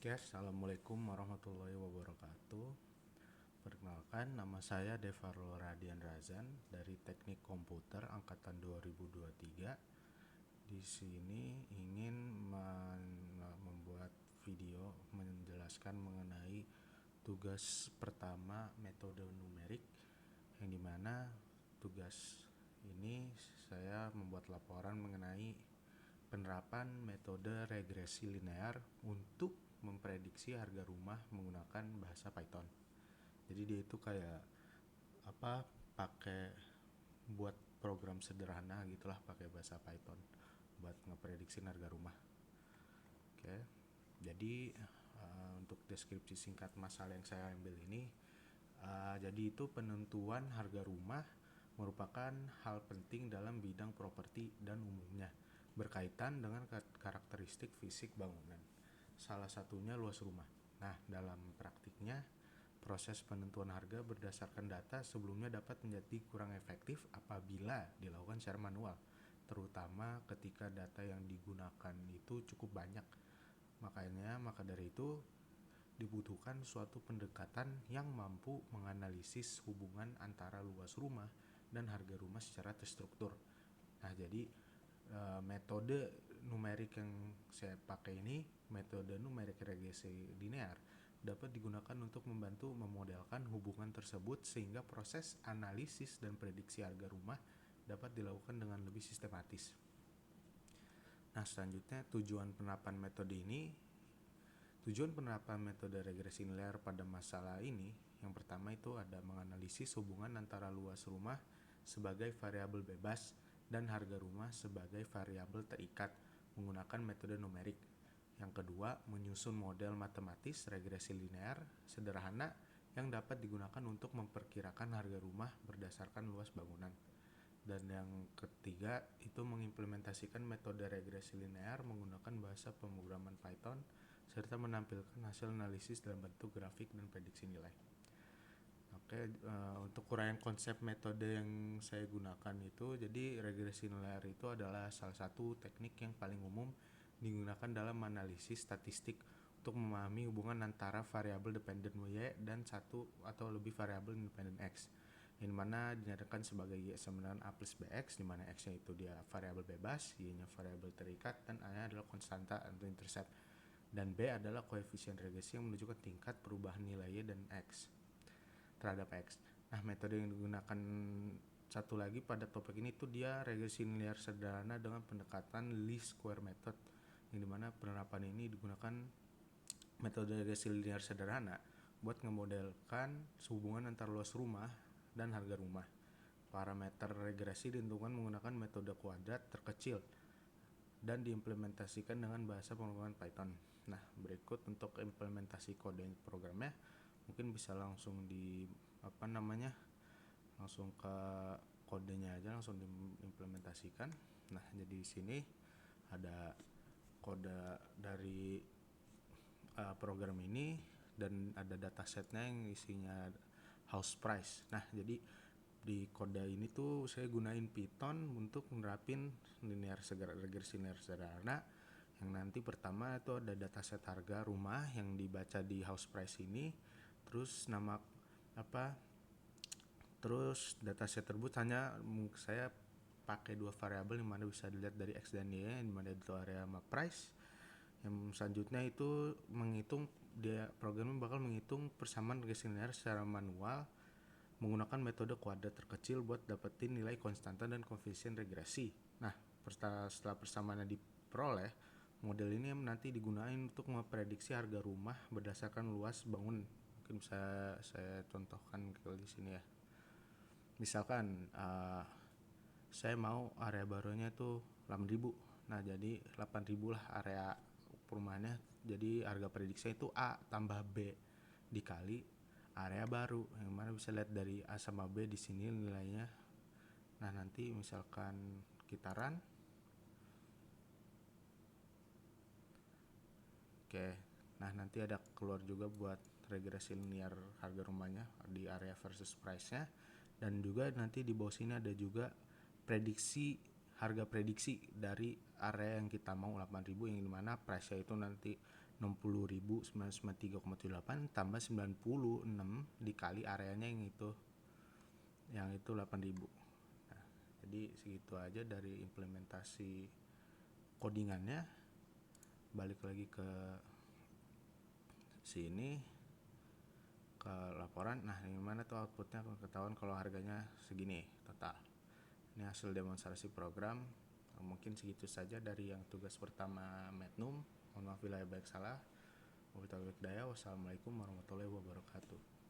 Oke, Assalamualaikum warahmatullahi wabarakatuh. Perkenalkan, nama saya Devarlo Radian Razan dari Teknik Komputer Angkatan 2023. Di sini ingin membuat video menjelaskan mengenai tugas pertama metode numerik, yang dimana tugas ini saya membuat laporan mengenai penerapan metode regresi linear untuk memprediksi harga rumah menggunakan bahasa Python. Jadi dia itu kayak pakai buat program sederhana gitulah pakai bahasa Python buat ngeprediksi harga rumah. Oke. Jadi untuk deskripsi singkat masalah yang saya ambil ini, jadi itu penentuan harga rumah merupakan hal penting dalam bidang properti dan umumnya berkaitan dengan karakteristik fisik bangunan, salah satunya luas rumah. Nah, dalam praktiknya, proses penentuan harga berdasarkan data sebelumnya dapat menjadi kurang efektif apabila dilakukan secara manual, terutama ketika data yang digunakan itu cukup banyak. Maka dari itu dibutuhkan suatu pendekatan yang mampu menganalisis hubungan antara luas rumah dan harga rumah secara terstruktur. Nah, jadi metode numerik yang saya pakai ini, metode numerik regresi linear, dapat digunakan untuk membantu memodelkan hubungan tersebut sehingga proses analisis dan prediksi harga rumah dapat dilakukan dengan lebih sistematis. Nah, selanjutnya Tujuan penerapan metode regresi linear pada masalah ini, yang pertama itu ada menganalisis hubungan antara luas rumah sebagai variabel bebas dan harga rumah sebagai variabel terikat menggunakan metode numerik. Yang kedua, menyusun model matematis regresi linear sederhana yang dapat digunakan untuk memperkirakan harga rumah berdasarkan luas bangunan. Dan yang ketiga, itu mengimplementasikan metode regresi linear menggunakan bahasa pemrograman Python serta menampilkan hasil analisis dalam bentuk grafik dan prediksi nilai. Oke, untuk uraian konsep metode yang saya gunakan itu, jadi regresi linear itu adalah salah satu teknik yang paling umum digunakan dalam analisis statistik untuk memahami hubungan antara variabel dependent Y dan satu atau lebih variabel independent X, yang mana dinyatakan sebagai Y sama dengan A plus BX, di mana X-nya itu dia variabel bebas, Y-nya variabel terikat, dan A-nya adalah konstanta atau intercept, dan B adalah koefisien regresi yang menunjukkan tingkat perubahan nilai Y dan X terhadap X. Nah, metode yang digunakan satu lagi pada topik ini tuh dia regresi linear sederhana dengan pendekatan least square method, yang dimana penerapan ini digunakan metode regresi linear sederhana buat ngemodelkan hubungan antara luas rumah dan harga rumah. Parameter regresi ditentukan menggunakan metode kuadrat terkecil dan diimplementasikan dengan bahasa pemrograman Python. Nah, berikut untuk implementasi kode programnya, mungkin bisa langsung langsung ke kodenya aja, langsung diimplementasikan. Nah, jadi di sini ada kode dari program ini dan ada datasetnya yang isinya house price. Nah, jadi di kode ini tuh saya gunain Python untuk menerapin regresi linear sederhana, yang nanti pertama itu ada dataset harga rumah yang dibaca di house price ini, terus terus dataset tersebut hanya saya pakai dua variabel yang mana bisa dilihat dari X dan Y, yang mana itu area sama price. Yang selanjutnya itu programnya bakal menghitung persamaan regresi linear secara manual menggunakan metode kuadrat terkecil buat dapetin nilai konstanta dan koefisien regresi. Nah, setelah persamaannya diperoleh, model ini nanti digunakan untuk memprediksi harga rumah berdasarkan luas bangun. Mungkin bisa saya contohkan di sini ya. Misalkan saya mau area barunya itu 8.000. Nah, jadi 8.000 lah area perumahannya. Jadi harga prediksinya itu A tambah B dikali area baru, yang mana bisa lihat dari A sama B di sini nilainya. Nah, nanti misalkan kita run. Oke. Nah, nanti ada keluar juga buat regresi linear harga rumahnya di area versus price-nya, dan juga nanti di bawah sini ada juga harga prediksi dari area yang kita mau 8.000, yang dimana price itu nanti 60.993,78 tambah 96 dikali areanya yang itu 8.000. Nah, jadi segitu aja dari implementasi codingannya. Balik lagi ke sini ke laporan. Nah, ini mana tuh outputnya ketahuan kalau harganya segini total. Ini hasil demonstrasi program. Mungkin segitu saja dari yang tugas pertama Mednum. Mohon maaf bila baik salah. Wassalamualaikum warahmatullahi wabarakatuh.